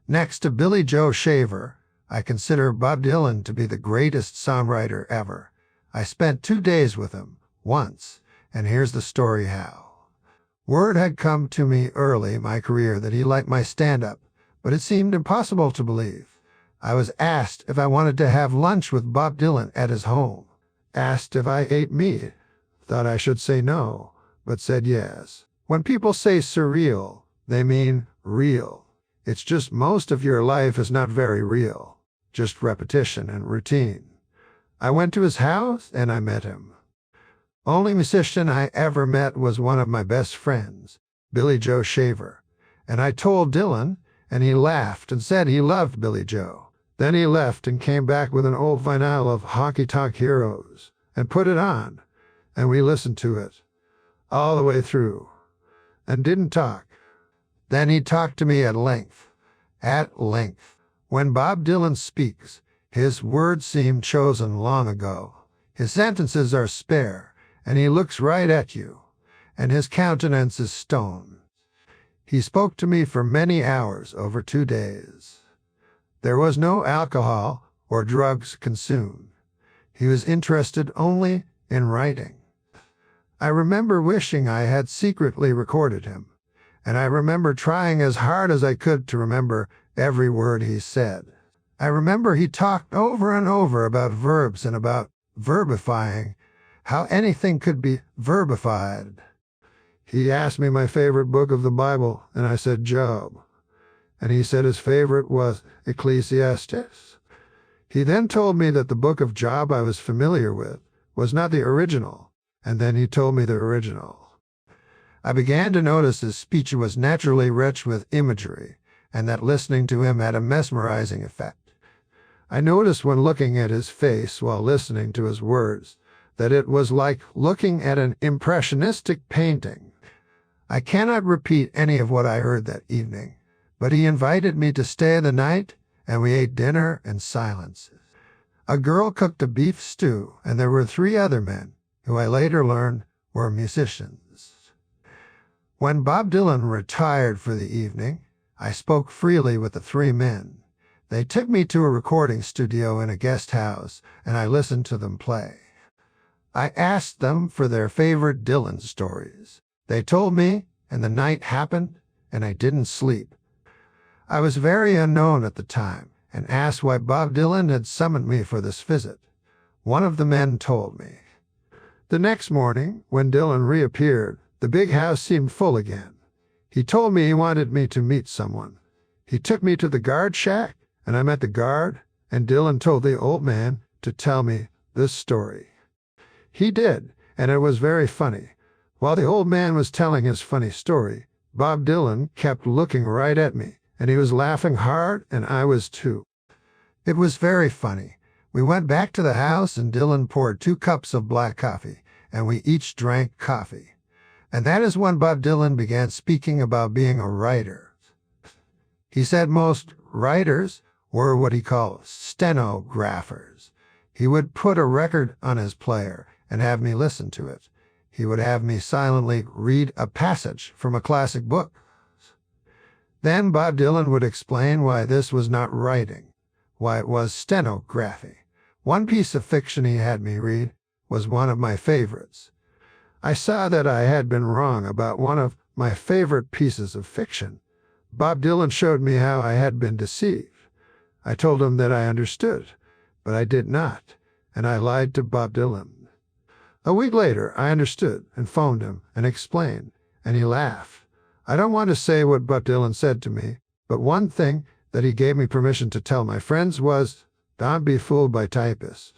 Next to Billy Joe Shaver, I consider Bob Dylan to be the greatest songwriter ever. I spent 2 days with him once, and here's the story how. Word had come to me early in my career that he liked my stand-up, but it seemed impossible to believe. I was asked if I wanted to have lunch with Bob Dylan at his home. Asked if I ate meat. Thought I should say no, but said yes. When people say surreal, they mean real. It's just most of your life is not very real, just repetition and routine. I went to his house and I met him. Only musician I ever met was one of my best friends, Billy Joe Shaver. And I told Dylan, and he laughed and said he loved Billy Joe. Then he left and came back with an old vinyl of Honky Tonk Heroes and put it on, and we listened to it all the way through and didn't talk. Then he talked to me at length. At length. When Bob Dylan speaks, his words seem chosen long ago. His sentences are spare, and he looks right at you, and his countenance is stone. He spoke to me for many hours over 2 days. There was no alcohol or drugs consumed. He was interested only in writing. I remember wishing I had secretly recorded him, and I remember trying as hard as I could to remember every word he said. I remember he talked over and over about verbs and about verbifying, how anything could be verbified. He asked me my favorite book of the Bible, and I said Job. And he said his favorite was Ecclesiastes. He then told me that the book of Job I was familiar with was not the original, and then he told me the original. I began to notice his speech was naturally rich with imagery, and that listening to him had a mesmerizing effect. I noticed when looking at his face while listening to his words that it was like looking at an impressionistic painting. I cannot repeat any of what I heard that evening, but he invited me to stay the night, and we ate dinner in silence. A girl cooked a beef stew, and there were 3 other men, who I later learned were musicians. When Bob Dylan retired for the evening, I spoke freely with the 3 men. They took me to a recording studio in a guest house, and I listened to them play. I asked them for their favorite Dylan stories. They told me, and the night happened, and I didn't sleep. I was very unknown at the time, and asked why Bob Dylan had summoned me for this visit. One of the men told me. The next morning, when Dylan reappeared, the big house seemed full again. He told me he wanted me to meet someone. He took me to the guard shack, and I met the guard, and Dylan told the old man to tell me this story. He did, and it was very funny. While the old man was telling his funny story, Bob Dylan kept looking right at me, and he was laughing hard, and I was too. It was very funny. We went back to the house, and Dylan poured 2 cups of black coffee, and we each drank coffee. And that is when Bob Dylan began speaking about being a writer. He said most writers were what he called stenographers. He would put a record on his player and have me listen to it. He would have me silently read a passage from a classic book. Then Bob Dylan would explain why this was not writing, why it was stenography. One piece of fiction he had me read was one of my favorites. I saw that I had been wrong about one of my favorite pieces of fiction. Bob Dylan showed me how I had been deceived. I told him that I understood, but I did not, and I lied to Bob Dylan. A week later, I understood and phoned him and explained, and he laughed. I don't want to say what Bob Dylan said to me, but one thing that he gave me permission to tell my friends was, don't be fooled by typists.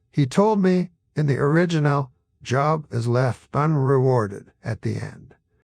He told me in the original, job is left unrewarded at the end.